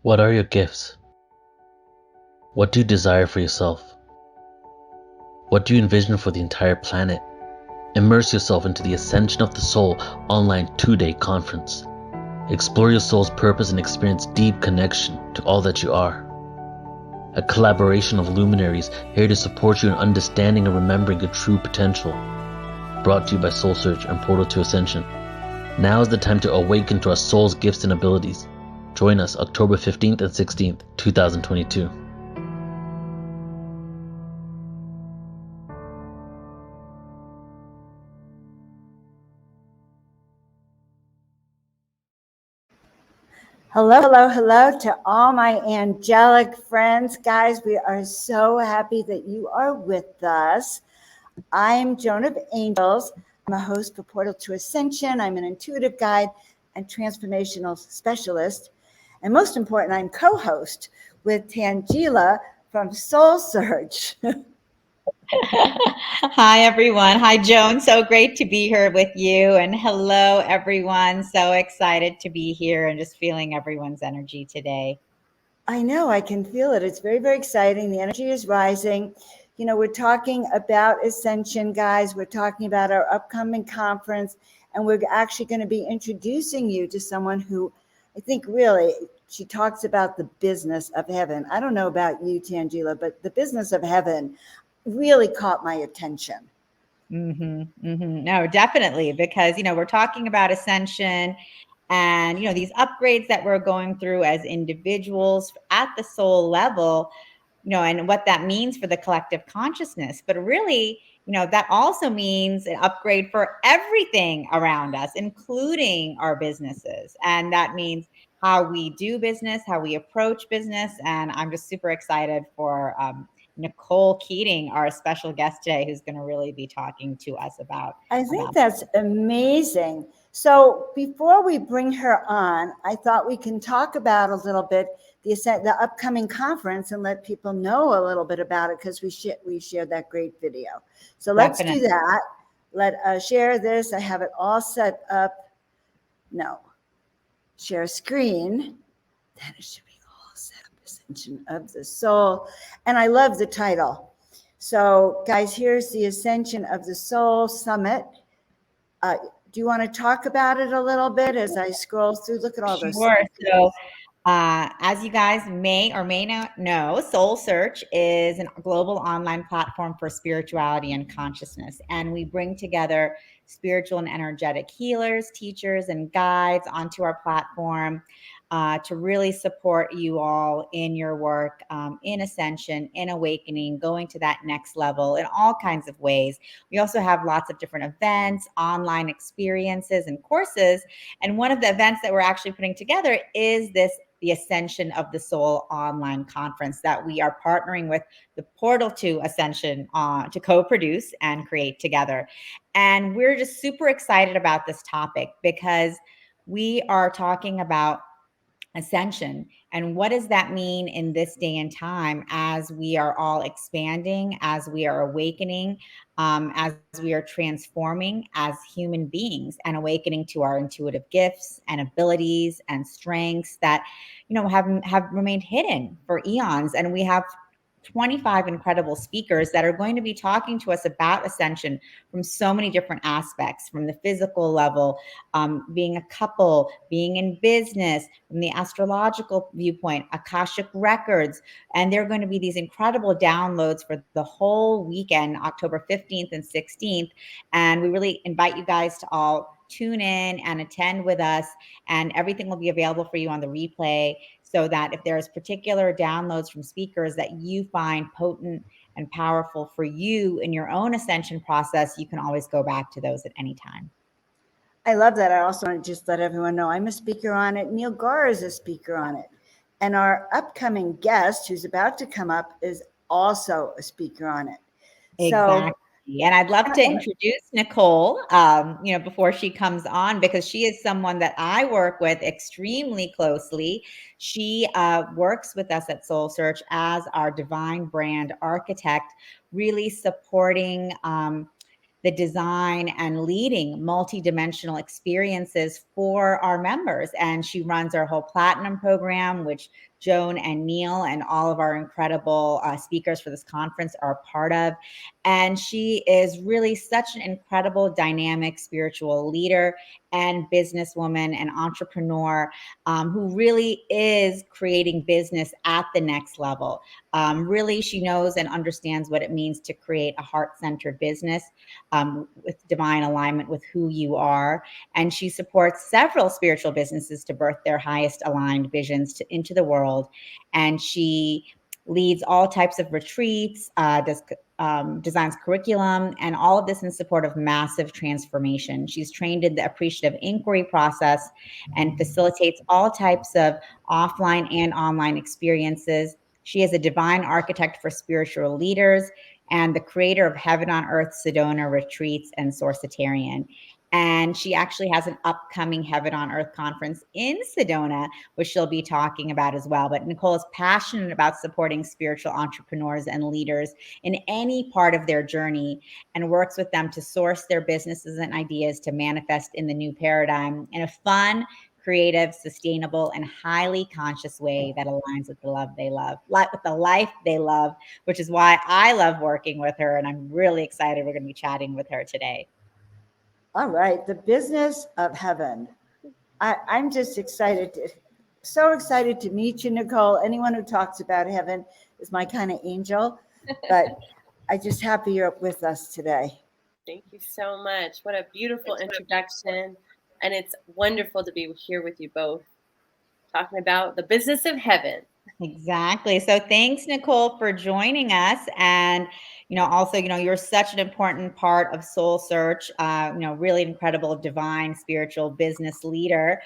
What are your gifts? What do you desire for yourself? What do you envision for the entire planet? Immerse yourself into the Ascension of the Soul online 2-day conference. Explore your soul's purpose and experience deep connection to all that you are. A collaboration of luminaries here to support you in understanding and remembering your true potential. Brought to you by SoulSearch and Portal to Ascension. Now is the time to awaken to our soul's gifts and abilities. Join us October 15th and 16th, 2022. Hello to all my angelic friends. Guys, we are so happy that you are with us. I'm Joan of Angels. I'm a host for Portal to Ascension. I'm an intuitive guide and transformational specialist. And most important, I'm co-host with Tanjila from SoulSearch. Hi, everyone. Hi, Joan. So great to be here with you. And hello, everyone. So excited to be here and just feeling everyone's energy today. I know, I can feel it. It's very, very exciting. The energy is rising. You know, we're talking about Ascension, guys. We're talking about our upcoming conference, and we're actually going to be introducing you to someone who I think really, she talks about the business of heaven. I don't know about you, Tanjila, but the business of heaven really caught my attention. No, definitely, because, we're talking about Ascension and, these upgrades that we're going through as individuals at the soul level, and what that means for the collective consciousness. But really, that also means an upgrade for everything around us, including our businesses. And that means how we do business, how we approach business. And I'm just super excited for Nicole Keating, our special guest today, who's going to really be talking to us about. I think that's amazing. So before we bring her on, I thought we can talk about a little bit the upcoming conference and let people know a little bit about it, because we shared that great video. So let's do that. Let us share this. I have it all set up. No, share screen. Then it should be all set up. Ascension of the Soul. And I love the title. So guys, here's the Ascension of the Soul Summit. Do you want to talk about it a little bit as I scroll through? Look at all those. Sure. So as you guys may or may not know, SoulSearch is a global online platform for spirituality and consciousness. And we bring together spiritual and energetic healers, teachers, and guides onto our platform to really support you all in your work, in ascension, in awakening, going to that next level in all kinds of ways. We also have lots of different events, online experiences, and courses. And one of the events that we're actually putting together is the Ascension of the Soul online conference that we are partnering with the Portal to Ascension to co-produce and create together. And we're just super excited about this topic because we are talking about ascension. And what does that mean in this day and time as we are all expanding, as we are awakening, as we are transforming as human beings and awakening to our intuitive gifts and abilities and strengths that, have remained hidden for eons. And we have 25 incredible speakers that are going to be talking to us about ascension from so many different aspects, from the physical level, being a couple, being in business, from the astrological viewpoint, Akashic records. And there are going to be these incredible downloads for the whole weekend, October 15th and 16th. And we really invite you guys to all tune in and attend with us, and everything will be available for you on the replay, so that if there's particular downloads from speakers that you find potent and powerful for you in your own ascension process, you can always go back to those at any time. I love that. I also want to just let everyone know I'm a speaker on it. Neil Gar is a speaker on it. And our upcoming guest who's about to come up is also a speaker on it. Exactly. And I'd love to introduce Nicole, before she comes on, because she is someone that I work with extremely closely. She works with us at SoulSearch as our divine brand architect, really supporting the design and leading multidimensional experiences for our members. And she runs our whole platinum program, which Joan and Neil and all of our incredible speakers for this conference are a part of. And she is really such an incredible, dynamic spiritual leader and businesswoman and entrepreneur who really is creating business at the next level. Really, she knows and understands what it means to create a heart-centered business with divine alignment with who you are. And she supports several spiritual businesses to birth their highest aligned visions into the world. And she leads all types of retreats, designs curriculum, and all of this in support of massive transformation. She's trained in the appreciative inquiry process and facilitates all types of offline and online experiences. She is a divine architect for spiritual leaders and the creator of Heaven on Earth Sedona retreats and Sourcitarian. And she actually has an upcoming Heaven on Earth conference in Sedona, which she'll be talking about as well. But Nicole is passionate about supporting spiritual entrepreneurs and leaders in any part of their journey and works with them to source their businesses and ideas to manifest in the new paradigm in a fun, creative, sustainable, and highly conscious way that aligns with the love they love, with the life they love, which is why I love working with her. And I'm really excited we're going to be chatting with her today. All right, the business of heaven. I'm just so excited to meet you, Nicole. Anyone who talks about heaven is my kind of angel, but I'm just happy you're with us today. Thank you so much. What a beautiful introduction. And it's wonderful to be here with you both, talking about the business of heaven. Exactly. So thanks, Nicole, for joining us. And, also, you're such an important part of SoulSearch, really incredible, divine, spiritual business leader,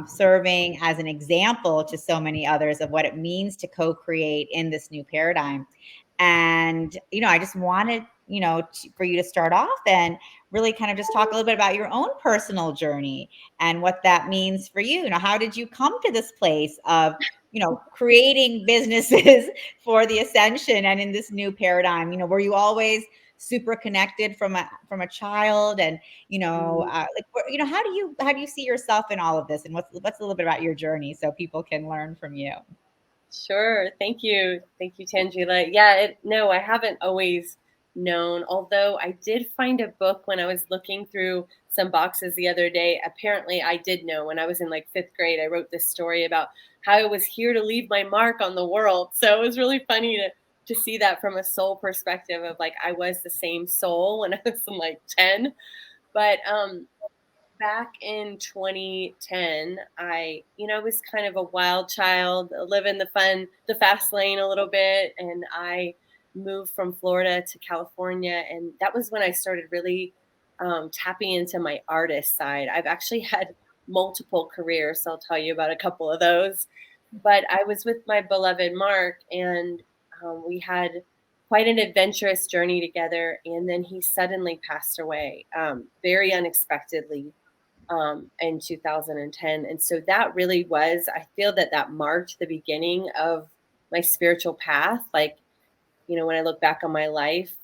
serving as an example to so many others of what it means to co-create in this new paradigm. And, I just wanted, for you to start off and really kind of just talk a little bit about your own personal journey and what that means for you. How did you come to this place of, creating businesses for the Ascension and in this new paradigm? Were you always super connected from a child? And, how do you see yourself in all of this? And what's a little bit about your journey so people can learn from you? Sure. Thank you. Thank you, Tanjila. Yeah, no, I haven't always known, although I did find a book when I was looking through some boxes the other day. Apparently, I did know when I was in like 5th grade. I wrote this story about how I was here to leave my mark on the world. So it was really funny to see that from a soul perspective of like I was the same soul when I was in like 10. But back in 2010, I was kind of a wild child, living the fast lane a little bit. And I moved from Florida to California. And that was when I started really tapping into my artist side. I've actually had multiple careers, so I'll tell you about a couple of those. But I was with my beloved Mark, and we had quite an adventurous journey together. And then he suddenly passed away very unexpectedly in 2010. And so that really was, I feel that marked the beginning of my spiritual path. Like, when I look back on my life,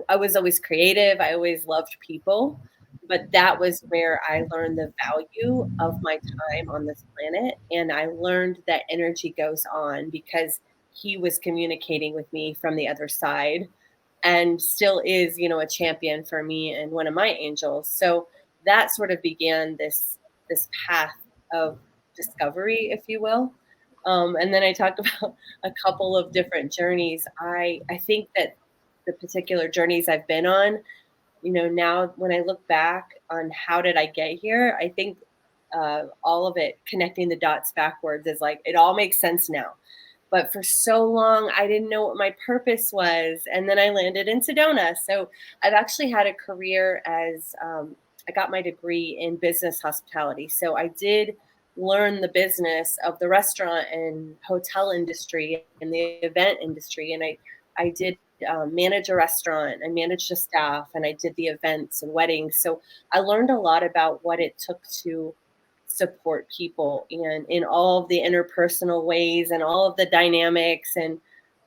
I was always creative. I always loved people, but that was where I learned the value of my time on this planet. And I learned that energy goes on because he was communicating with me from the other side and still is, a champion for me and one of my angels. So that sort of began this path of discovery, if you will. And then I talked about a couple of different journeys. I think that the particular journeys I've been on, now when I look back on how did I get here, I think all of it, connecting the dots backwards, is like, it all makes sense now. But for so long, I didn't know what my purpose was. And then I landed in Sedona. So I've actually had a career as I got my degree in business hospitality. So I did learn the business of the restaurant and hotel industry and the event industry. And I did manage a restaurant. I managed a staff, and I did the events and weddings. So I learned a lot about what it took to support people and in all of the interpersonal ways and all of the dynamics. And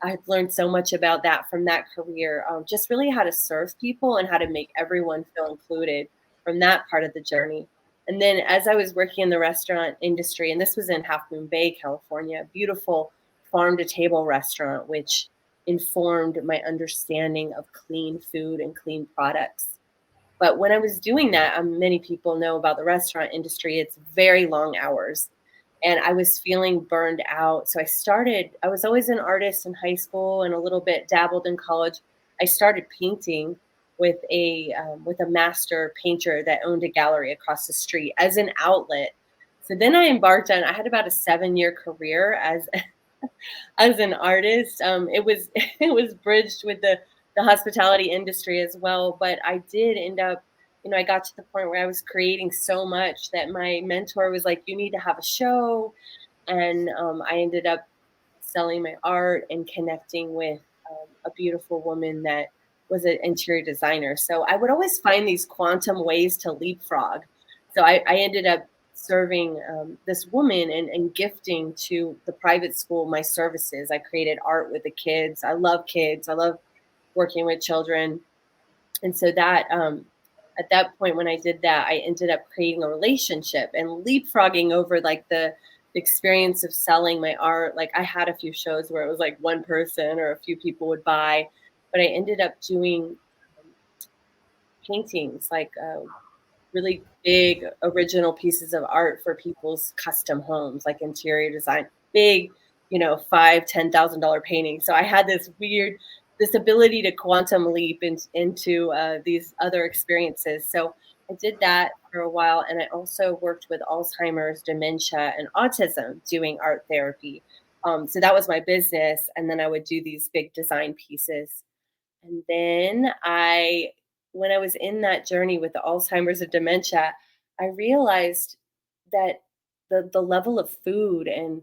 I've learned so much about that from that career, just really how to serve people and how to make everyone feel included from that part of the journey. And then as I was working in the restaurant industry, and this was in Half Moon Bay, California, a beautiful farm to table restaurant, which informed my understanding of clean food and clean products. But when I was doing that, many people know about the restaurant industry, it's very long hours. And I was feeling burned out. So I was always an artist in high school and a little bit dabbled in college. I started painting with a master painter that owned a gallery across the street as an outlet. So then I had about a 7-year career as as an artist. It was it was bridged with the hospitality industry as well, but I did end up, I got to the point where I was creating so much that my mentor was like, "You need to have a show," and I ended up selling my art and connecting with a beautiful woman that was an interior designer. So I would always find these quantum ways to leapfrog. So I ended up serving this woman and gifting to the private school my services. I created art with the kids. I love kids. I love working with children. And so that at that point when I did that, I ended up creating a relationship and leapfrogging over like the experience of selling my art. Like I had a few shows where it was like one person or a few people would buy, but I ended up doing paintings, like really big original pieces of art for people's custom homes, like interior design, big, $5,000-$10,000 paintings. So I had this ability to quantum leap into these other experiences. So I did that for a while, and I also worked with Alzheimer's, dementia, and autism doing art therapy. So that was my business, and then I would do these big design pieces. And then when I was in that journey with the Alzheimer's and dementia, I realized that the level of food and,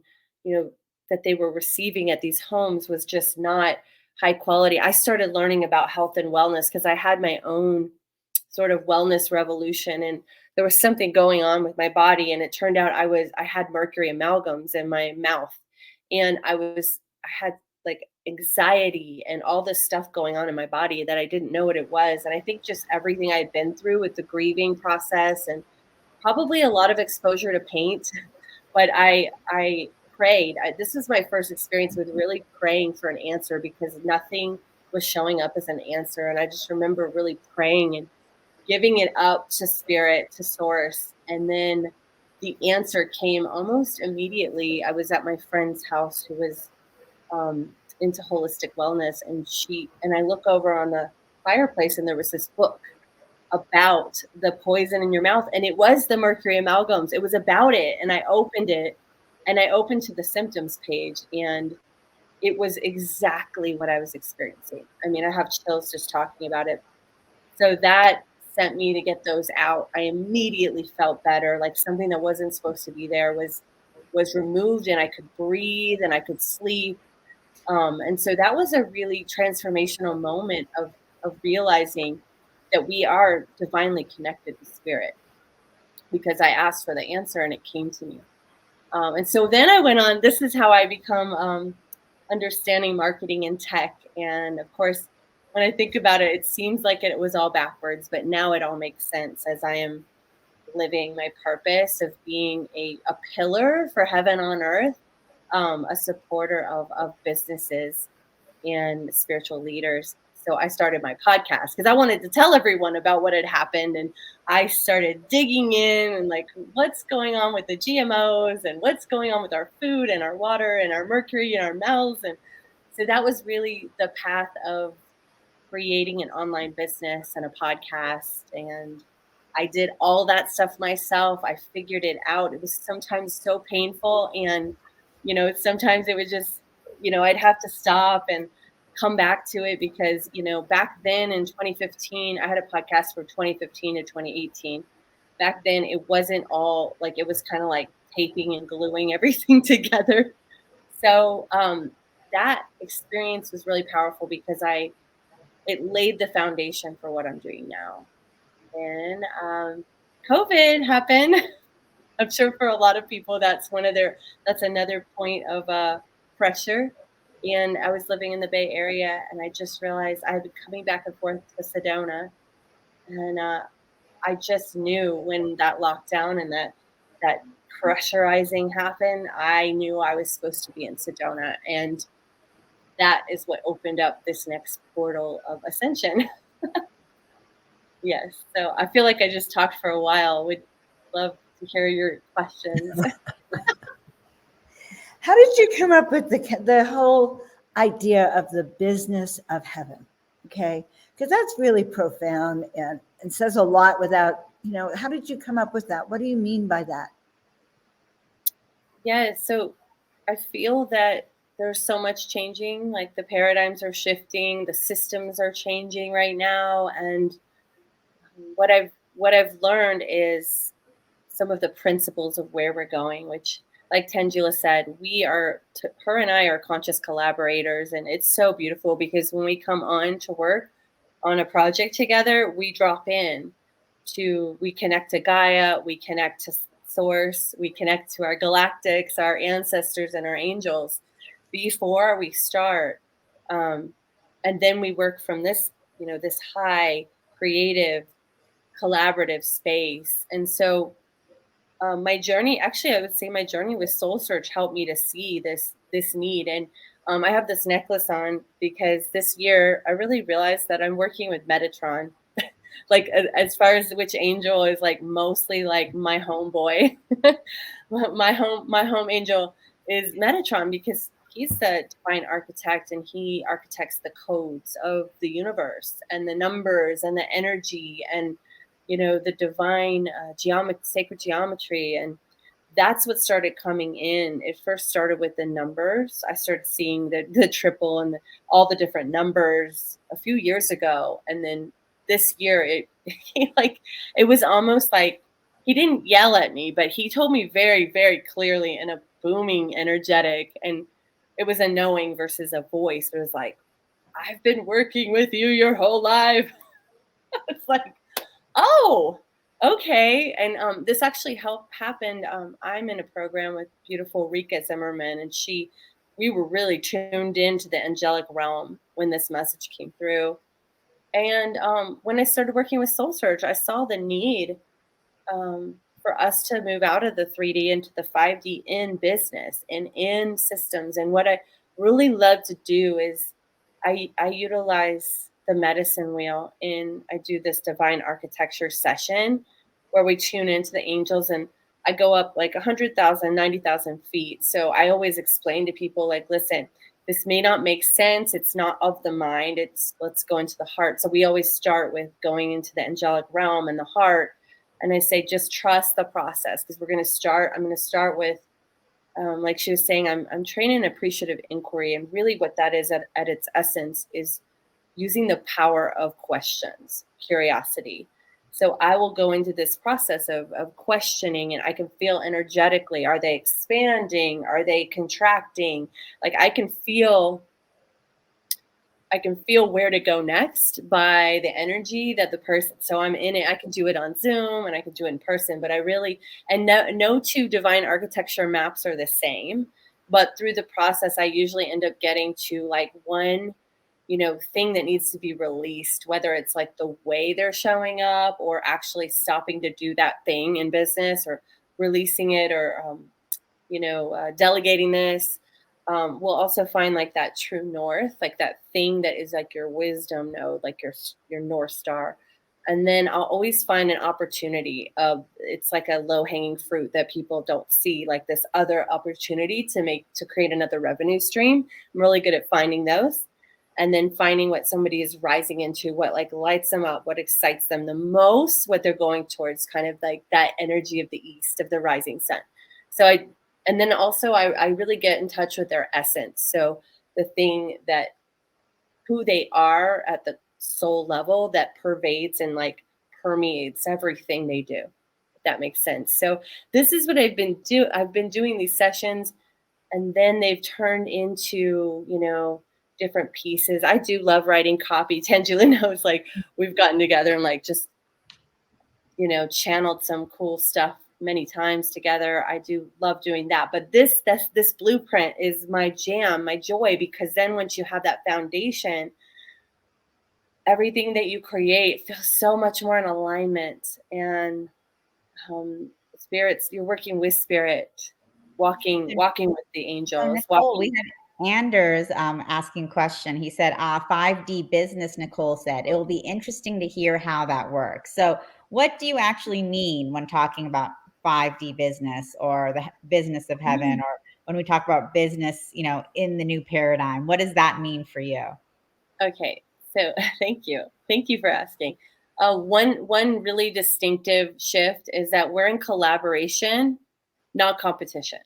that they were receiving at these homes was just not high quality. I started learning about health and wellness because I had my own sort of wellness revolution, and there was something going on with my body, and it turned out I had mercury amalgams in my mouth, and I had like anxiety and all this stuff going on in my body that I didn't know what it was. And I think just everything I'd been through with the grieving process and probably a lot of exposure to paint, but I prayed. This was my first experience with really praying for an answer because nothing was showing up as an answer. And I just remember really praying and giving it up to spirit, to source. And then the answer came almost immediately. I was at my friend's house who was into holistic wellness, and I look over on the fireplace and there was this book about the poison in your mouth, and it was the mercury amalgams. It was about it, and I opened it, and I opened to the symptoms page, and it was exactly what I was experiencing. I mean, I have chills just talking about it. So that sent me to get those out. I immediately felt better, like something that wasn't supposed to be there was removed, and I could breathe and I could sleep. And so that was a really transformational moment of realizing that we are divinely connected to spirit, because I asked for the answer and it came to me. And so then I went on, this is how I become understanding marketing and tech. And of course, when I think about it, it seems like it was all backwards, but now it all makes sense as I am living my purpose of being a pillar for heaven on earth, a supporter of businesses and spiritual leaders. So I started my podcast because I wanted to tell everyone about what had happened. And I started digging in and like, what's going on with the GMOs and what's going on with our food and our water and our mercury in our mouths. And so that was really the path of creating an online business and a podcast. And I did all that stuff myself. I figured it out. It was sometimes so painful. And, sometimes it was just, I'd have to stop and come back to it because, back then in 2015, I had a podcast from 2015 to 2018. Back then, it wasn't all like, it was kind of like taping and gluing everything together. So that experience was really powerful because it laid the foundation for what I'm doing now. And COVID happened. I'm sure for a lot of people, that's another point of pressure. And I was living in the Bay Area, and I just realized I had been coming back and forth to Sedona, and I just knew when that lockdown and that pressurizing happened, I knew I was supposed to be in Sedona. And that is what opened up this next portal of Ascension. Yes. So I feel like I just talked for a while. Would love to hear your questions. How did you come up with the whole idea of the business of heaven? Okay, because that's really profound and says a lot without, how did you come up with that? What do you mean by that? Yeah. So I feel that there's so much changing, like the paradigms are shifting, the systems are changing right now. And what I've learned is some of the principles of where we're going, which, like Tanjila said, her and I are conscious collaborators. And it's so beautiful because when we come on to work on a project together, we drop in we connect to Gaia, we connect to Source, we connect to our galactics, our ancestors, and our angels before we start. And then we work from this, this high creative collaborative space. And so my journey, actually, I would say my journey with SoulSearch helped me to see this need. And I have this necklace on because this year I really realized that I'm working with Metatron. Like as far as which angel is like mostly like my homeboy. my home angel is Metatron because he's the divine architect and he architects the codes of the universe and the numbers and the energy and the divine sacred geometry. And that's what started coming in. It first started with the numbers. I started seeing the triple and all the different numbers a few years ago. And then this year, it was almost like he didn't yell at me, but he told me very, very clearly in a booming, energetic, and it was a knowing versus a voice. It was like, I've been working with you your whole life. It's like, oh, okay. And this actually happened. I'm in a program with beautiful Rika Zimmerman, and we were really tuned into the angelic realm when this message came through. And when I started working with SoulSearch, I saw the need for us to move out of the 3D into the 5D in business and in systems. And what I really love to do is I utilize the medicine wheel and I do this divine architecture session where we tune into the angels, and I go up like 100,000, 90,000 feet. So I always explain to people like, listen, this may not make sense. It's not of the mind. Let's go into the heart. So we always start with going into the angelic realm and the heart. And I say, just trust the process because I'm going to start with, like she was saying, I'm training appreciative inquiry. And really what that is at its essence is using the power of questions, curiosity. So I will go into this process of questioning, and I can feel energetically, are they expanding? Are they contracting? Like I can feel where to go next by the energy that the person, so I'm in it. I can do it on Zoom and I can do it in person, but no two divine architecture maps are the same, but through the process, I usually end up getting to like one thing that needs to be released, whether it's like the way they're showing up or actually stopping to do that thing in business or releasing it or, delegating this. We'll also find like that true north, like that thing that is like your wisdom node, like your North Star. And then I'll always find an opportunity it's like a low hanging fruit that people don't see, like this other opportunity to create another revenue stream. I'm really good at finding those. And then finding what somebody is rising into, what like lights them up, what excites them the most, what they're going towards, kind of like that energy of the east, of the rising sun. And then also I really get in touch with their essence. So the thing that who they are at the soul level that pervades and like permeates everything they do, if that makes sense. So this is what I've been doing these sessions, and then they've turned into, different pieces. I do love writing copy. Tanjila knows, like we've gotten together and like just, channeled some cool stuff many times together. I do love doing that. But this blueprint is my jam, my joy, because then once you have that foundation, everything that you create feels so much more in alignment. And spirits, you're working with spirit, walking with the So angels, Nicole, we walking. had Anders asking question. He said, 5D business, Nicole said. It will be interesting to hear how that works. So what do you actually mean when talking about 5D business or the business of heaven, or when we talk about business, in the new paradigm? What does that mean for you? Okay, so thank you for asking. One really distinctive shift is that we're in collaboration, not competition.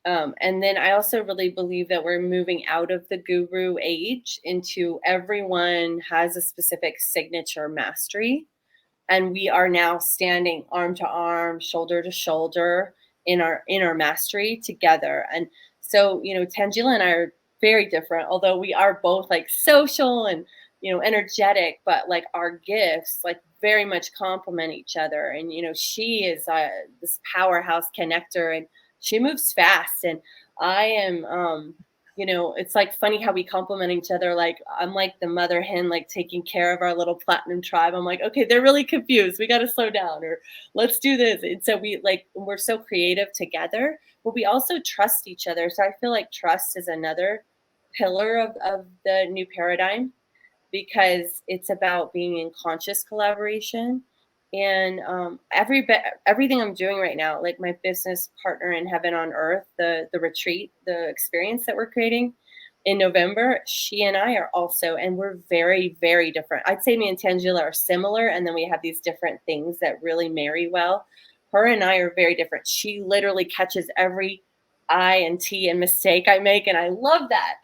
And then I also really believe that we're moving out of the guru age into everyone has a specific signature mastery. And we are now standing arm to arm, shoulder to shoulder in our mastery together. And so, Tanjila and I are very different, although we are both like social and, energetic, but like our gifts like very much complement each other. And, she is this powerhouse connector, and she moves fast. And I am, it's like funny how we complement each other. Like I'm like the mother hen, like taking care of our little platinum tribe. I'm like, okay, they're really confused. We got to slow down, or let's do this. And so we're so creative together, but we also trust each other. So I feel like trust is another pillar of the new paradigm, because it's about being in conscious collaboration. And everything I'm doing right now, like my business partner in Heaven on Earth, the retreat, the experience that we're creating in November, she and I are also, and we're very, very different. I'd say me and Tanjila are similar, and then we have these different things that really marry well. Her and I are very different. She literally catches every I and T and mistake I make, and I love that.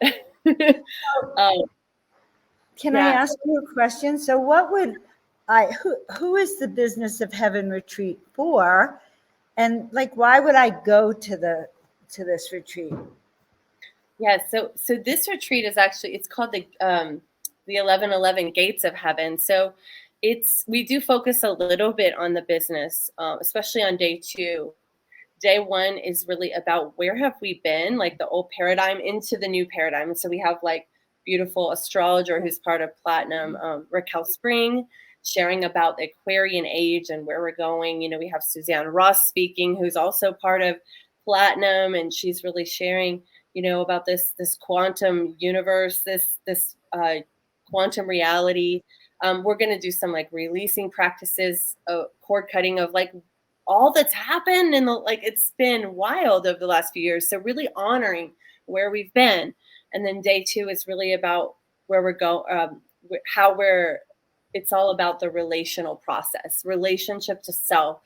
Can I Yeah. ask you a question? So who is the Business of Heaven retreat for? And like, why would I go to this retreat? Yeah, so this retreat is actually, it's called the 1111 Gates of Heaven. So we do focus a little bit on the business, especially on day 2. Day 1 is really about where have we been, like the old paradigm into the new paradigm. And so we have like beautiful astrologer who's part of Platinum, Raquel Spring, sharing about the Aquarian age and where we're going. We have Suzanne Ross speaking, who's also part of Platinum, and she's really sharing, about this quantum universe, this quantum reality. We're going to do some like releasing practices, cord cutting of like all that's happened, and it's been wild over the last few years. So really honoring where we've been. And then day 2 is really about where we're going, it's all about the relational process, relationship to self,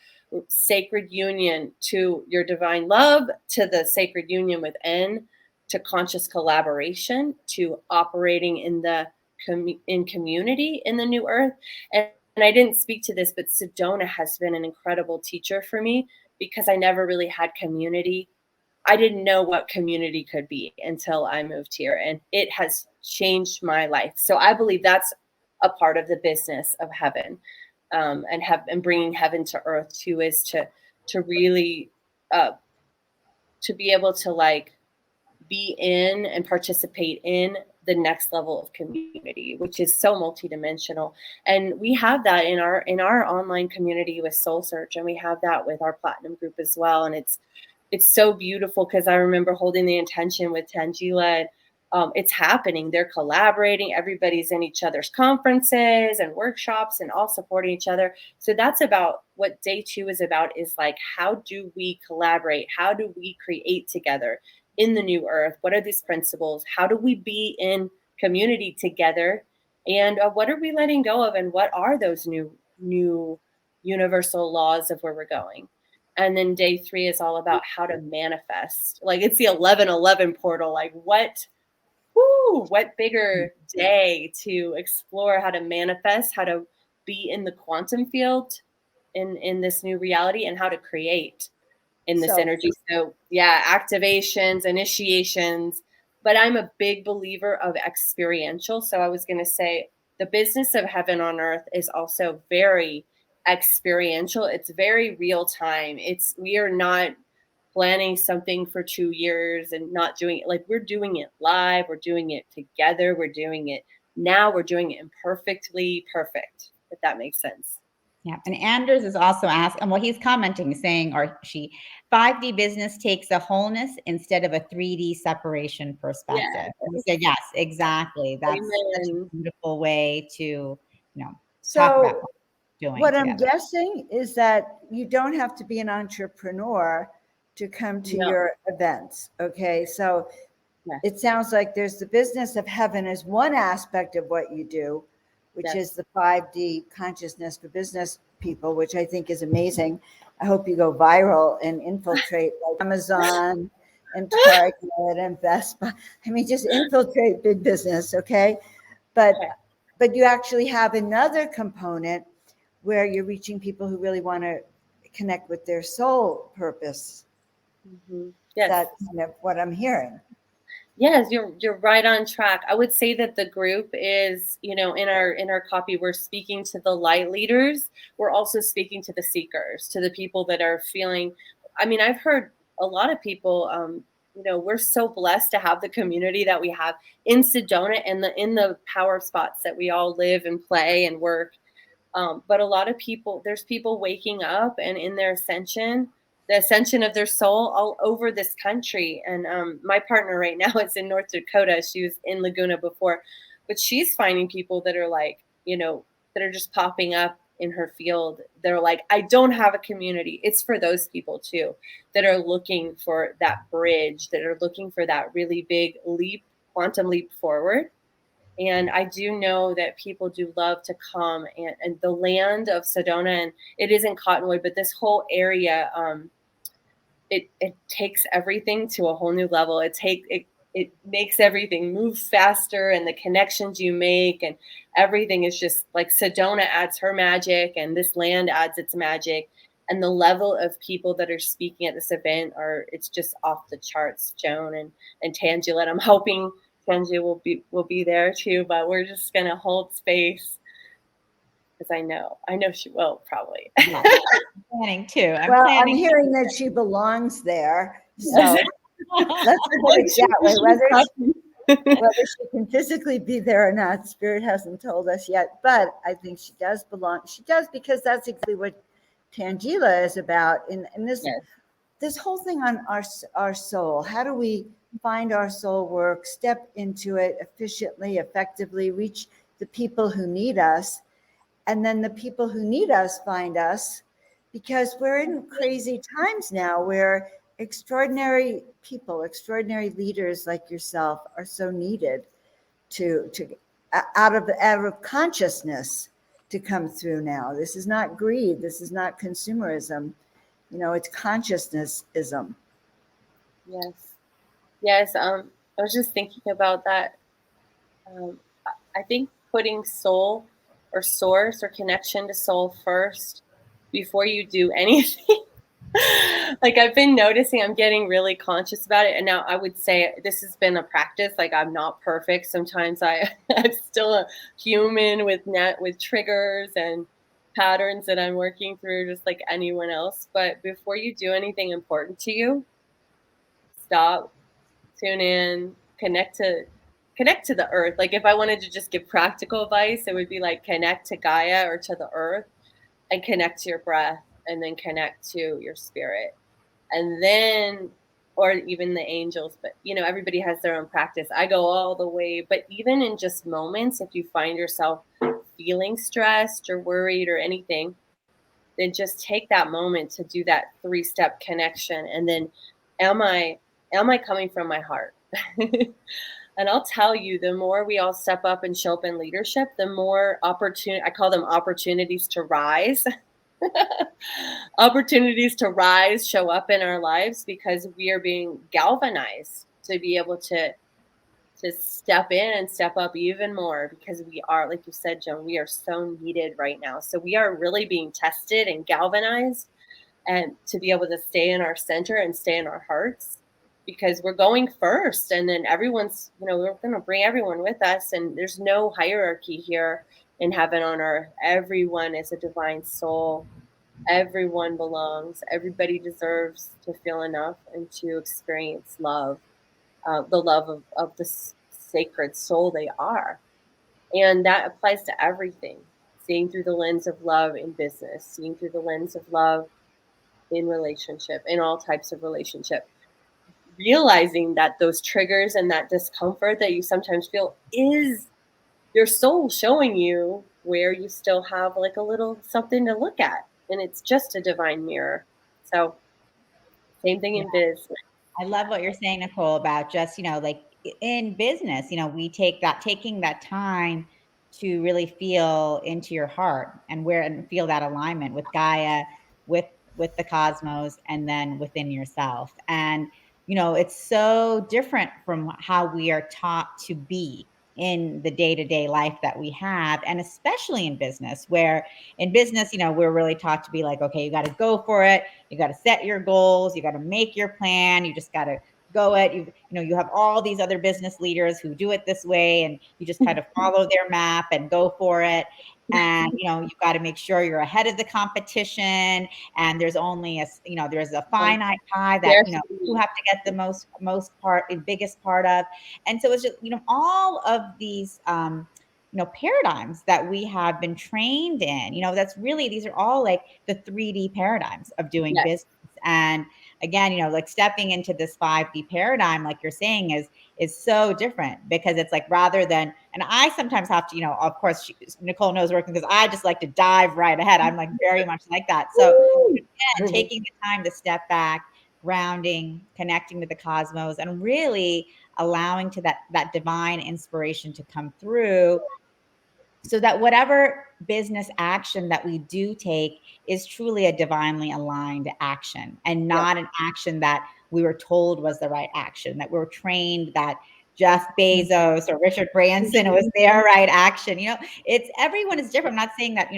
sacred union to your divine love, to the sacred union within, to conscious collaboration, to operating in in community in the new earth. And I didn't speak to this, but Sedona has been an incredible teacher for me, because I never really had community. I didn't know what community could be until I moved here, and it has changed my life. So I believe that's a part of the business of heaven, and bringing heaven to earth too, is to really to be able to like be in and participate in the next level of community, which is so multidimensional. And we have that in our online community with SoulSearch, and we have that with our Platinum group as well. And it's so beautiful, because I remember holding the intention with Tanjila. It's happening. They're collaborating. Everybody's in each other's conferences and workshops and all supporting each other. So that's about what day 2 is about, is like, how do we collaborate? How do we create together in the new earth? What are these principles? How do we be in community together? And what are we letting go of? And what are those new universal laws of where we're going? And then day 3 is all about how to manifest. Like, it's the 1111 portal. Like, what bigger day to explore how to manifest, how to be in the quantum field in this new reality, and how to create in this energy. So yeah, activations, initiations, but I'm a big believer of experiential. So I was going to say the business of heaven on earth is also very experiential. It's very real time. We are not planning something for 2 years and not doing it. Like, we're doing it live. We're doing it together. We're doing it now we're doing it imperfectly perfect, if that makes sense. Yeah. And Anders is also asking, well, he's commenting, saying, or she, 5D business takes a wholeness instead of a 3D separation perspective. Yeah. And we said, yes, exactly. That's such a Amen. beautiful way to, talk So about what we're doing what I'm together. guessing is that you don't have to be an entrepreneur to come to No. your events. Okay. So Yes. it sounds like there's the business of heaven as one aspect of what you do, which Yes. is the 5D consciousness for business people, which I think is amazing. I hope you go viral and infiltrate like Amazon and Target and Best Buy. I mean, just infiltrate big business, okay? But Okay. but you actually have another component where you're reaching people who really want to connect with their soul purpose. Mm-hmm. Yes. That's kind of what I'm hearing. Yes, you're right on track. I would say that the group is, in our copy, we're speaking to the light leaders. We're also speaking to the seekers, to the people that are feeling. I mean, I've heard a lot of people. We're so blessed to have the community that we have in Sedona and in the power spots that we all live and play and work. But a lot of people, there's people waking up and in their ascension, the ascension of their soul all over this country. And my partner right now is in North Dakota. She was in Laguna before, but she's finding people that are like, that are just popping up in her field. They're like, I don't have a community. It's for those people too, that are looking for that bridge, that are looking for that really big leap, quantum leap forward. And I do know that people do love to come and the land of Sedona, and it isn't Cottonwood, but this whole area, it takes everything to a whole new level. It makes everything move faster, and the connections you make and everything is just like Sedona adds her magic and this land adds its magic. And the level of people that are speaking at this event it's just off the charts, Joan and Tanjila. And I'm hoping Tanjila will be there too, but we're just gonna hold space because I know she will probably. Yeah, I'm planning too. I'm hearing that she belongs there. So let's put it that way. Whether she can physically be there or not, Spirit hasn't told us yet. But I think she does belong. She does, because that's exactly what Tanjila is about. And this Yes. this whole thing on our soul. How do we find our soul work, step into it efficiently, effectively, reach the people who need us, and then the people who need us find us, because we're in crazy times now where extraordinary people, extraordinary leaders like yourself are so needed to out of consciousness to come through now. This is not greed. This is not consumerism. It's consciousnessism. Yes. I was just thinking about that. I think putting soul or source or connection to soul first before you do anything. Like I've been noticing, I'm getting really conscious about it. And now I would say this has been a practice. Like I'm not perfect. Sometimes I'm still a human with triggers and patterns that I'm working through, just like anyone else. But before you do anything important to you, stop, tune in, connect to the earth. Like if I wanted to just give practical advice, it would be like connect to Gaia or to the earth, and connect to your breath, and then connect to your spirit, and then, or even the angels. But everybody has their own practice. I go all the way, but even in just moments, if you find yourself feeling stressed or worried or anything, then just take that moment to do that 3-step connection. And then am I coming from my heart? And I'll tell you, the more we all step up and show up in leadership, the more I call them opportunities to rise. Opportunities to rise show up in our lives because we are being galvanized to be able to step in and step up even more, because we are, like you said, Joan, we are so needed right now. So we are really being tested and galvanized, and to be able to stay in our center and stay in our hearts, because we're going first, and then everyone's, we're going to bring everyone with us, and there's no hierarchy here in heaven on earth. Everyone is a divine soul. Everyone belongs. Everybody deserves to feel enough and to experience love, the love of the sacred soul they are. And that applies to everything. Seeing through the lens of love in business, seeing through the lens of love in relationship, in all types of relationship. Realizing that those triggers and that discomfort that you sometimes feel is your soul showing you where you still have like a little something to look at. And it's just a divine mirror. So, same thing Yeah. in biz. I love what you're saying, Nicole, about just, like in business, we taking that time to really feel into your heart and feel that alignment with Gaia, with the cosmos, and then within yourself. And, it's so different from how we are taught to be in the day-to-day life that we have, and especially in business, where in business, we're really taught to be like, okay, you got to go for it. You got to set your goals. You got to make your plan. You just got to go it. You have all these other business leaders who do it this way, and you just kind of follow their map and go for it. And you've got to make sure you're ahead of the competition. And there's only there's a finite pie that you have to get the biggest part of. And so it's just all of these paradigms that we have been trained in. These are all like the 3D paradigms of doing business. And again, like stepping into this 5D paradigm, like you're saying, is so different, because it's like, rather than, and I sometimes have to, of course, Nicole knows working, because I just like to dive right ahead. I'm like very much like that. So again, taking the time to step back, grounding, connecting with the cosmos, and really allowing to that divine inspiration to come through, so that whatever business action that we do take is truly a divinely aligned action, and not an action that we were told was the right action, that we were trained that Jeff Bezos or Richard Branson was their right action. It's everyone is different. I'm not saying that,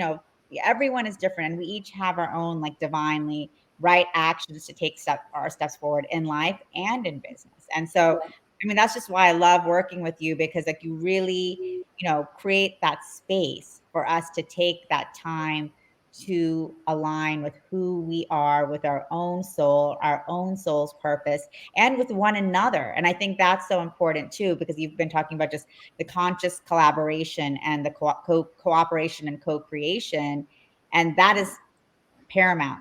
everyone is different, and we each have our own like divinely right actions to take our steps forward in life and in business. And so, I mean, that's just why I love working with you, because like you really, create that space for us to take that time to align with who we are, with our own soul, our own soul's purpose, and with one another. And I think that's so important too, because you've been talking about just the conscious collaboration and the cooperation and co-creation. And that is paramount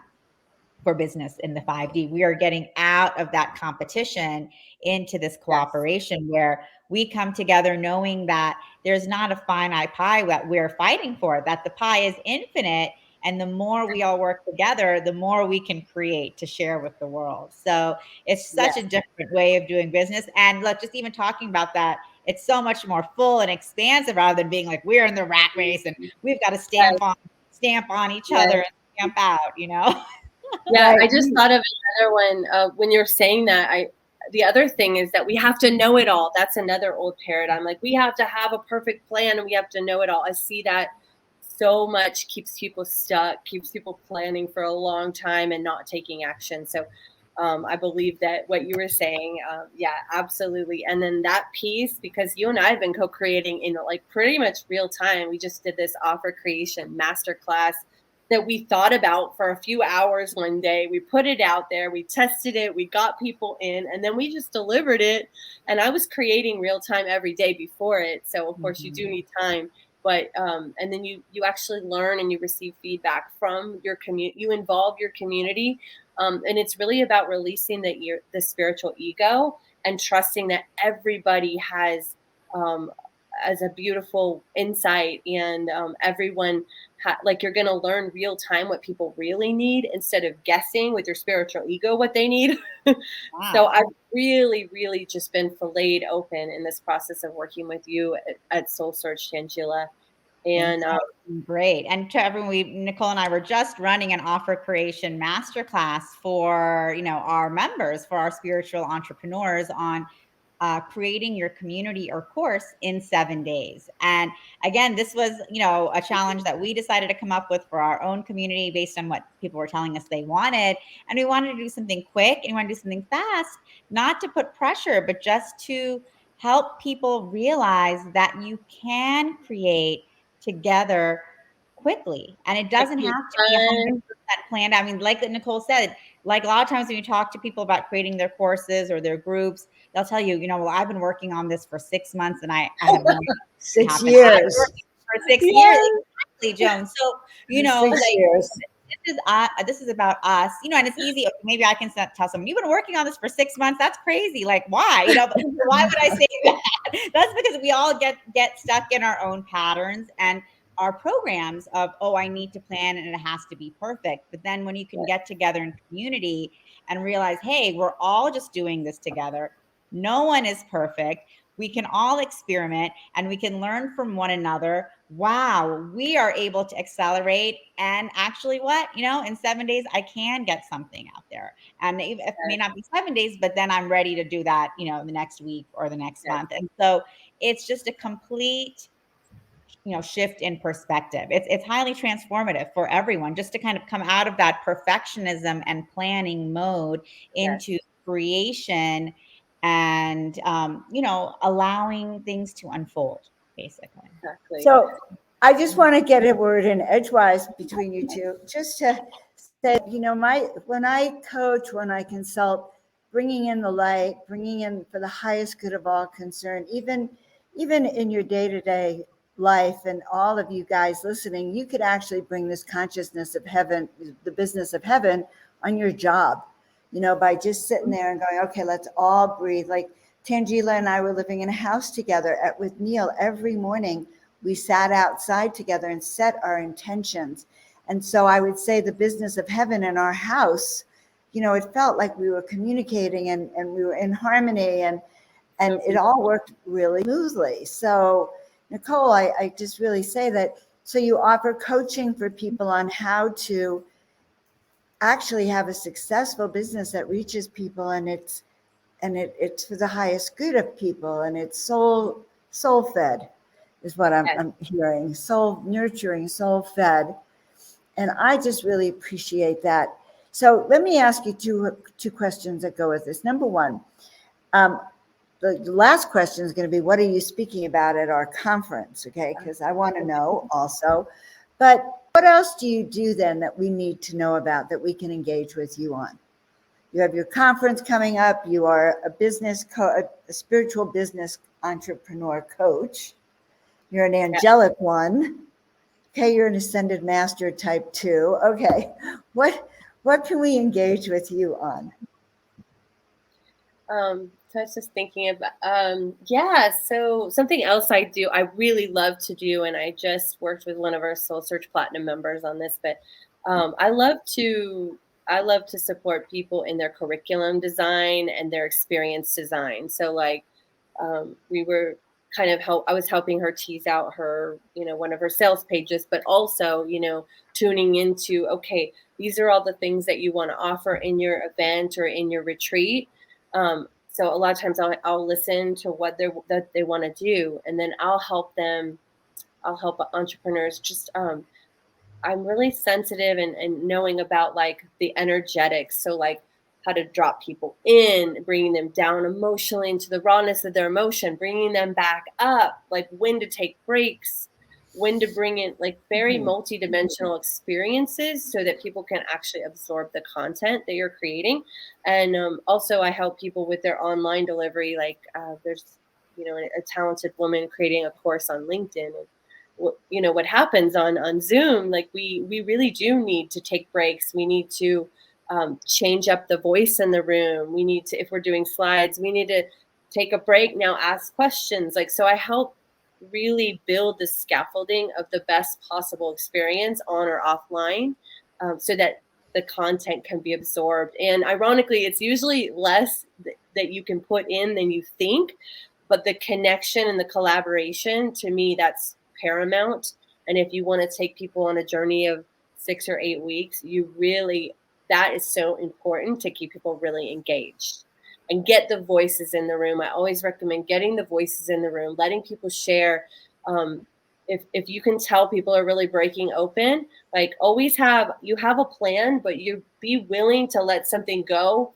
for business in the 5D. We are getting out of that competition into this cooperation, where we come together knowing that there's not a finite pie that we're fighting for, that the pie is infinite. And the more we all work together, the more we can create to share with the world. So it's such a different way of doing business. And look, just even talking about that, it's so much more full and expansive, rather than being like, we're in the rat race and we've got to stamp on each other and stamp out, Yeah, I just thought of another one when you're saying that. The other thing is that we have to know it all. That's another old paradigm. Like, we have to have a perfect plan and we have to know it all. I see that so much keeps people stuck, keeps people planning for a long time and not taking action. So I believe that what you were saying, yeah, absolutely. And then that piece, because you and I have been co-creating in like pretty much real time. We just did this offer creation masterclass that we thought about for a few hours one day. We put it out there, we tested it, we got people in, and then we just delivered it. And I was creating real time every day before it. So of course you do need time, but and then you actually learn and you receive feedback from your community. You involve your community, and it's really about releasing the spiritual ego and trusting that everybody has as a beautiful insight, and everyone like, you're going to learn real time what people really need instead of guessing with your spiritual ego what they need. Wow. So I've really, really just been filleted open in this process of working with you at SoulSearch, Tanjila. And great. And to everyone, Nicole and I were just running an offer creation masterclass for, our members, for our spiritual entrepreneurs, on creating your community or course in 7 days. And again, this was, a challenge that we decided to come up with for our own community based on what people were telling us they wanted. And we wanted to do something quick and we wanted to do something fast, not to put pressure, but just to help people realize that you can create together quickly. And it doesn't have to be 100% planned. I mean, like Nicole said, Like a lot of times when you talk to people about creating their courses or their groups, they'll tell you, well, I've been working on this for 6 months and I have no idea what's gonna 6 happen. I've been years. working for 6 years. Yes. Exactly, Joan. So, 6 years. this is about us, and it's easy. Okay, maybe I can tell someone, you've been working on this for 6 months. That's crazy. Like, why? But why would I say that? That's because we all get stuck in our own patterns and our programs of, oh, I need to plan and it has to be perfect. But then when you can get together in community and realize, hey, we're all just doing this together. No one is perfect. We can all experiment and we can learn from one another. Wow, we are able to accelerate. And actually, in 7 days, I can get something out there. And it may not be 7 days, but then I'm ready to do that, the next week or the next month. And so it's just a complete shift in perspective. It's highly transformative for everyone, just to kind of come out of that perfectionism and planning mode into creation and allowing things to unfold, basically. Exactly. So I just want to get a word in edgewise between you two, just to say, when I coach, when I consult, bringing in the light, bringing in for the highest good of all concerned, even in your day-to-day life, and all of you guys listening, you could actually bring this consciousness of heaven, the business of heaven, on your job, by just sitting there and going, okay, let's all breathe. Like Tanjila and I were living in a house together with Neil. Every morning we sat outside together and set our intentions. And so I would say the business of heaven in our house, it felt like we were communicating and we were in harmony, and it all worked really smoothly. So Nicole, I just really say that. So you offer coaching for people on how to actually have a successful business that reaches people, and it's for the highest good of people, and it's soul fed is what I'm hearing. Soul nurturing, soul fed. And I just really appreciate that. So let me ask you two questions that go with this. Number one, the last question is going to be, what are you speaking about at our conference? Okay, because I want to know also. But what else do you do then that we need to know about, that we can engage with you on? You have your conference coming up. You are a spiritual business entrepreneur coach. You're an angelic one. Okay, you're an ascended master type 2. Okay, what can we engage with you on? So I was just thinking about, so something else I really love to do, and I just worked with one of our SoulSearch Platinum members on this, but I love to support people in their curriculum design and their experience design. So like, we were I was helping her tease out her, one of her sales pages, but also, tuning into, okay, these are all the things that you want to offer in your event or in your retreat. So a lot of times I'll listen to what they want to do, and then I'll help entrepreneurs. Just I'm really sensitive and knowing about like the energetics. So like how to drop people in, bringing them down emotionally into the rawness of their emotion, bringing them back up, like when to take breaks, when to bring in like very multidimensional experiences so that people can actually absorb the content that you're creating. And also I help people with their online delivery. Like there's, a talented woman creating a course on LinkedIn. And what happens on Zoom, like we really do need to take breaks. We need to change up the voice in the room. We need to, if we're doing slides, we need to take a break now, ask questions. Like, so I help really build the scaffolding of the best possible experience on or offline, so that the content can be absorbed. And ironically, it's usually less that you can put in than you think, but the connection and the collaboration, to me, that's paramount. And if you want to take people on a journey of 6 or 8 weeks, that is so important to keep people really engaged and get the voices in the room. I always recommend getting the voices in the room, letting people share. If you can tell people are really breaking open, like you have a plan, but you be willing to let something go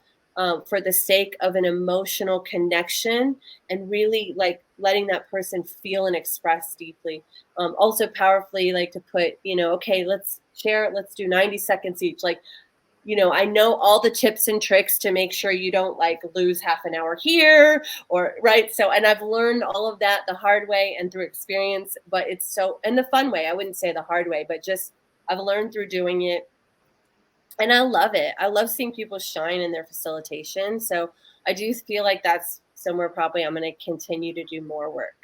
for the sake of an emotional connection, and really like letting that person feel and express deeply. Also powerfully, like to put, okay, let's share it. Let's do 90 seconds each. Like I know all the tips and tricks to make sure you don't like lose half an hour here or right. So, and I've learned all of that the hard way and through experience, but it's so, in the fun way. I wouldn't say the hard way, but just I've learned through doing it. And I love it. I love seeing people shine in their facilitation. So I do feel like that's somewhere probably I'm going to continue to do more work.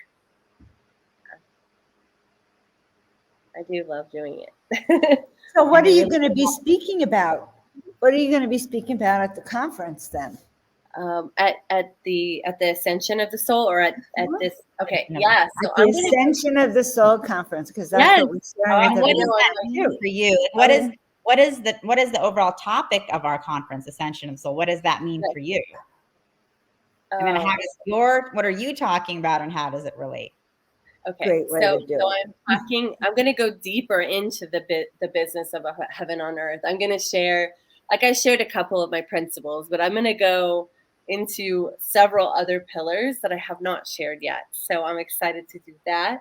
I do love doing it. So what are you going to be speaking about? What are you going to be speaking about at the conference then? At the Ascension of the Soul, or at this? Okay, yeah. So at the Ascension of the Soul conference, because that's Yes. what we're sharing. And what does that mean for you? What is the overall topic of our conference, Ascension of the Soul? What does that mean for you? And then how does what are you talking about, and how does it relate? Okay, so I'm going to go deeper into the business of a heaven on earth. I'm going to share, like I shared a couple of my principles, but I'm going to go into several other pillars that I have not shared yet. So I'm excited to do that.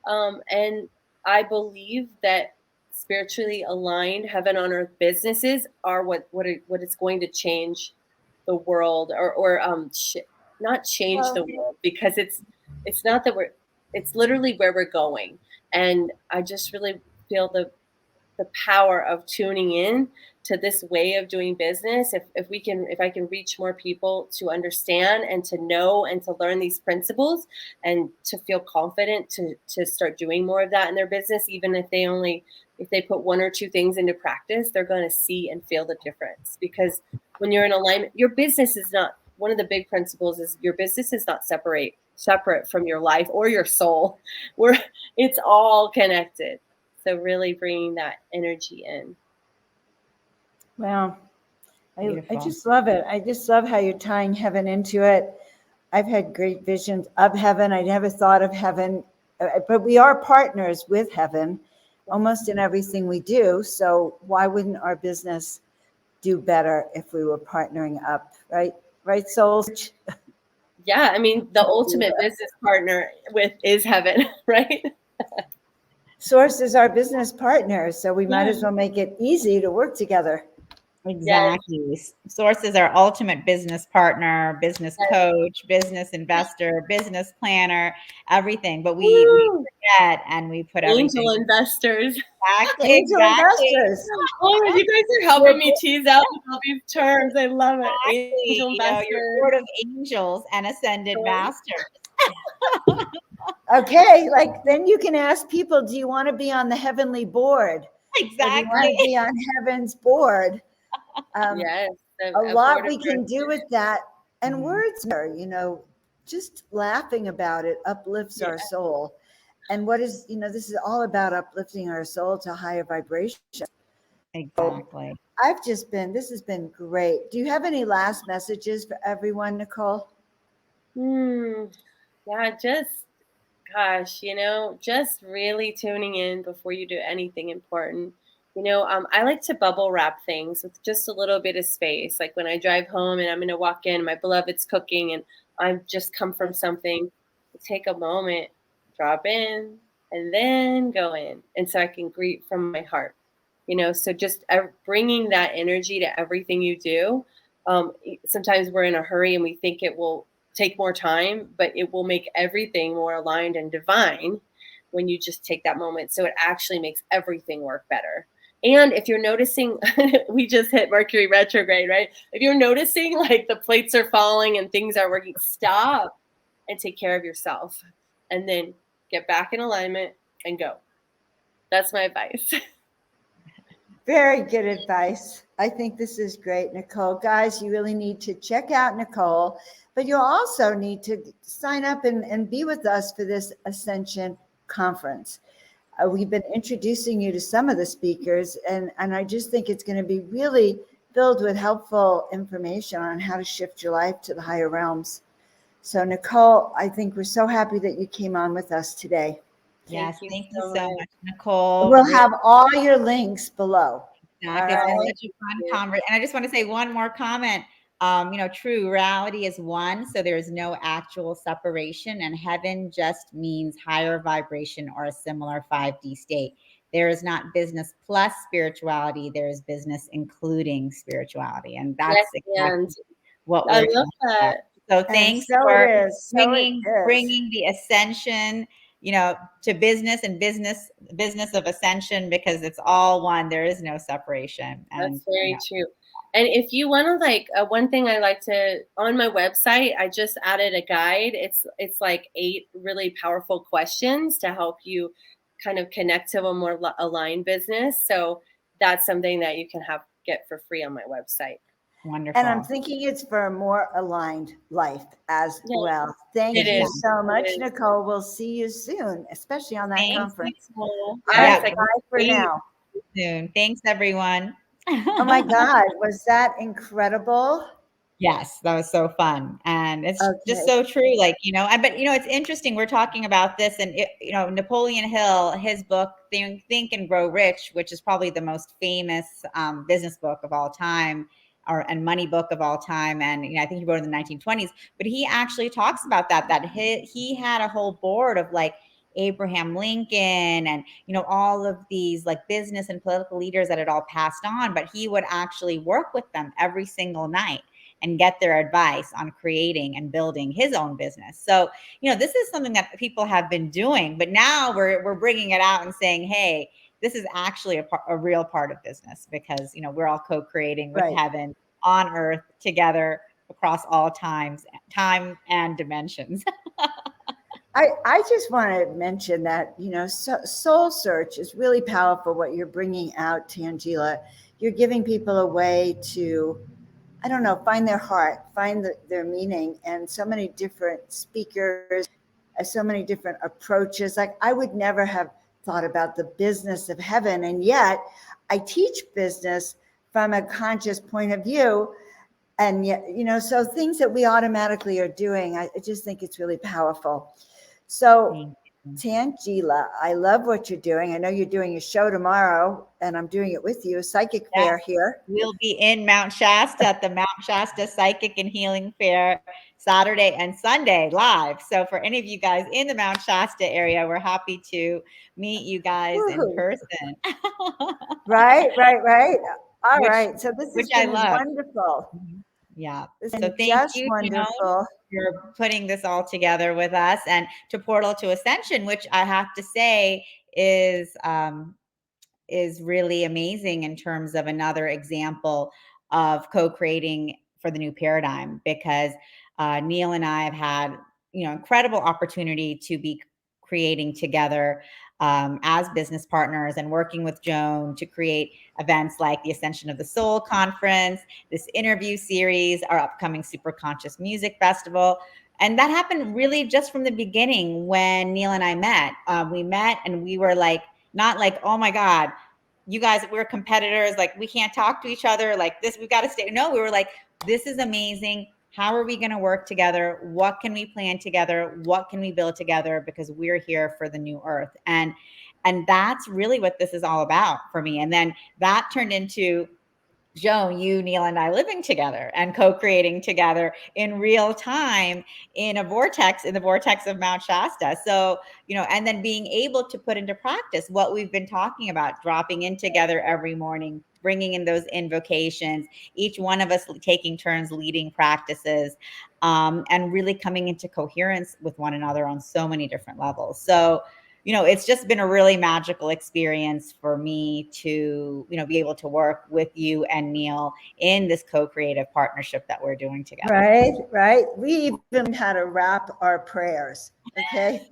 And I believe that spiritually aligned heaven on earth businesses are what is going to change the world, or not change the world, because it's not that it's literally where we're going. And I just really feel the power of tuning in to this way of doing business. If I can reach more people to understand and to know and to learn these principles and to feel confident to start doing more of that in their business, even if they put one or two things into practice, they're going to see and feel the difference. Because when you're in alignment, your business is not, one of the big principles is your business is not separate from your life or your soul. It's all connected. So really bringing that energy in. Wow. I just love it. I just love how you're tying heaven into it. I've had great visions of heaven. I never thought of heaven, but we are partners with heaven almost in everything we do. So why wouldn't our business do better if we were partnering up, right? Right, SoulSearch? Yeah, I mean, the ultimate business partner is heaven, right? Source is our business partner, so we might as well make it easy to work together. Exactly. Yes. Source is our ultimate business partner, business coach, business investor, business planner, everything. But we forget and we put angel investors. Exactly. Angel investors. Oh, you guys are helping me tease out all these terms. I love it. Exactly. Angel investors. Your board of angels and ascended masters. Okay, like then you can ask people, do you want to be on the heavenly board? Exactly. Or do you want to be on heaven's board? Yes. A lot we can do with that. And words are, just laughing about it uplifts our soul. And this is all about uplifting our soul to higher vibration. Exactly. So this has been great. Do you have any last messages for everyone, Nicole? Yeah, just really tuning in before you do anything important. I like to bubble wrap things with just a little bit of space. Like when I drive home and I'm going to walk in, my beloved's cooking and I've just come from something, take a moment, drop in, and then go in. And so I can greet from my heart, so just bringing that energy to everything you do. Sometimes we're in a hurry and we think it will take more time, but it will make everything more aligned and divine when you just take that moment. So it actually makes everything work better. And if you're noticing, we just hit Mercury retrograde, right? If you're noticing like the plates are falling and things are working, stop and take care of yourself and then get back in alignment and go. That's my advice. Very good advice. I think this is great, Nicole. Guys, you really need to check out Nicole, but you also need to sign up and be with us for this Ascension conference. We've been introducing you to some of the speakers, and I just think it's going to be really filled with helpful information on how to shift your life to the higher realms. So, Nicole, I think we're so happy that you came on with us today. Yes, thank you so much, Nicole. We'll have all your links below. Exactly. It's such a fun conversation. And I just want to say one more comment. True reality is one, so there is no actual separation, and heaven just means higher vibration or a similar 5D state. there is not business plus spirituality. There is business including spirituality. And Yes, that's exactly and what I we're love talking about. that. So And thanks so it for is. So it is. bringing the ascension, to business and business of ascension, because it's all one. There is no separation. And That's very true. And if you want to, like, one thing I like to, on my website, I just added a guide. It's like 8 really powerful questions to help you kind of connect to a more aligned business. So that's something that you can get for free on my website. wonderful. And I'm thinking it's for a more aligned life as Yeah, well. Thank it you is. so much, It is. Nicole. We'll see you soon, especially on that Thanks, conference. Nicole. All right, Yes, bye for now. Soon. Thanks, everyone. Oh my God, was that incredible? Yes, that was so fun. And it's just Okay. so true. Like, but it's interesting. We're talking about this, and Napoleon Hill, his book, Think and Grow Rich, which is probably the most famous business book of all time, and money book of all time. And, I think he wrote it in the 1920s, but he actually talks about that he had a whole board of like Abraham Lincoln and, all of these like business and political leaders that had all passed on, but he would actually work with them every single night and get their advice on creating and building his own business. So, this is something that people have been doing, but now we're bringing it out and saying, hey, this is actually a real part of business, because, we're all co-creating with Right. heaven on earth together across all time and dimensions. I just want to mention that, Soul Search is really powerful, what you're bringing out, Tanjila. You're giving people a way to, I don't know, find their heart, find their meaning, and so many different speakers, so many different approaches. Like, I would never have thought about the business of heaven, and yet I teach business from a conscious point of view. And yet, so things that we automatically are doing, I just think it's really powerful. So, Tanjila, I love what you're doing. I know you're doing a show tomorrow, and I'm doing it with you, a psychic fair here. We'll be in Mount Shasta at the Mount Shasta Psychic and Healing Fair Saturday and Sunday live. So for any of you guys in the Mount Shasta area, we're happy to meet you guys in person. Right. All right. So this which has I been love. wonderful. Yeah. This So is thank just you, wonderful. Joan, for putting this all together with us, and to Portal to Ascension, which I have to say is really amazing in terms of another example of co-creating for the new paradigm, because Neil and I have had, incredible opportunity to be creating together as business partners, and working with Joan to create events like the Ascension of the Soul Conference, this interview series, our upcoming Super Conscious Music Festival. And that happened really just from the beginning when Neil and I met. We met and we were like, not like, oh my God, you guys, we're competitors, like we can't talk to each other like this, we've got to stay. No, we were like, this is amazing. How are we going to work together? What can we plan together? What can we build together? Because we're here for the new earth. And that's really what this is all about for me. And then that turned into Joan, you, Neil, and I living together and co-creating together in real time in the vortex of Mount Shasta. So, and then being able to put into practice what we've been talking about, dropping in together every morning, bringing in those invocations, each one of us taking turns leading practices, and really coming into coherence with one another on so many different levels. So, it's just been a really magical experience for me to, be able to work with you and Neil in this co-creative partnership that we're doing together. Right. We even had to rap our prayers. Okay.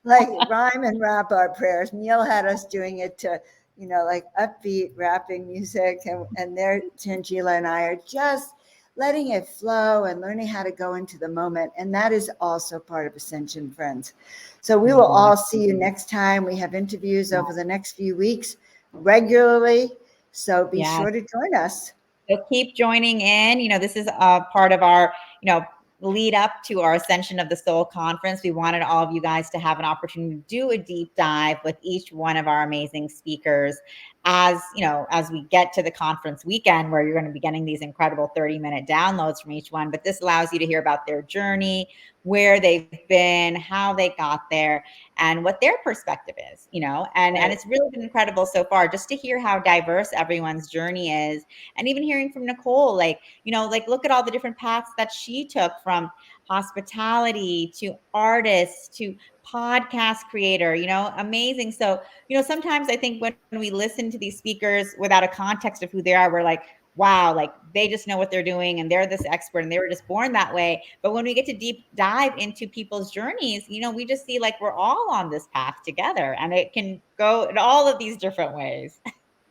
Like rhyme and rap our prayers. Neil had us doing it to, like upbeat rapping music. And there, Tanjila and I are just letting it flow and learning how to go into the moment. And that is also part of Ascension, friends. So we will all see you next time. We have interviews over the next few weeks regularly. So be sure to join us. So keep joining in. This is a part of our, lead up to our Ascension of the Soul conference. We wanted all of you guys to have an opportunity to do a deep dive with each one of our amazing speakers as you know, as we get to the conference weekend where you're going to be getting these incredible 30-minute downloads from each one, but this allows you to hear about their journey, where they've been, how they got there, and what their perspective is, you know, and it's really been incredible so far just to hear how diverse everyone's journey is. And even hearing from Nicole, like, you know, like look at all the different paths that she took, from hospitality to artist to podcast creator, you know, amazing. So, you know, sometimes I think when we listen to these speakers without a context of who they are, we're like, wow, like they just know what they're doing and they're this expert and they were just born that way. But when we get to deep dive into people's journeys, you know, we just see like we're all on this path together, and it can go in all of these different ways.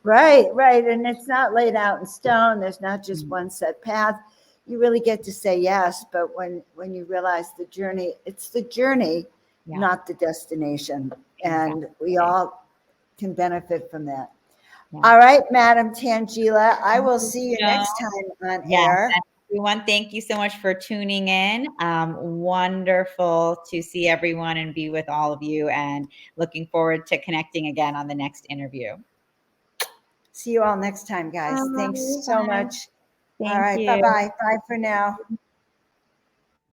Right, right. And it's not laid out in stone. There's not just one set path. You really get to say yes, but when you realize the journey, it's the journey, Yeah. not the destination. And we Exactly. all can benefit from that. Yeah. All right, Madam Tanjila, I will see you next time on Yes, air. and everyone, thank you so much for tuning in. Wonderful to see everyone and be with all of you, and looking forward to connecting again on the next interview. See you all next time, guys. Thanks so Bye. much. All Thank right, you. bye-bye. Bye for now.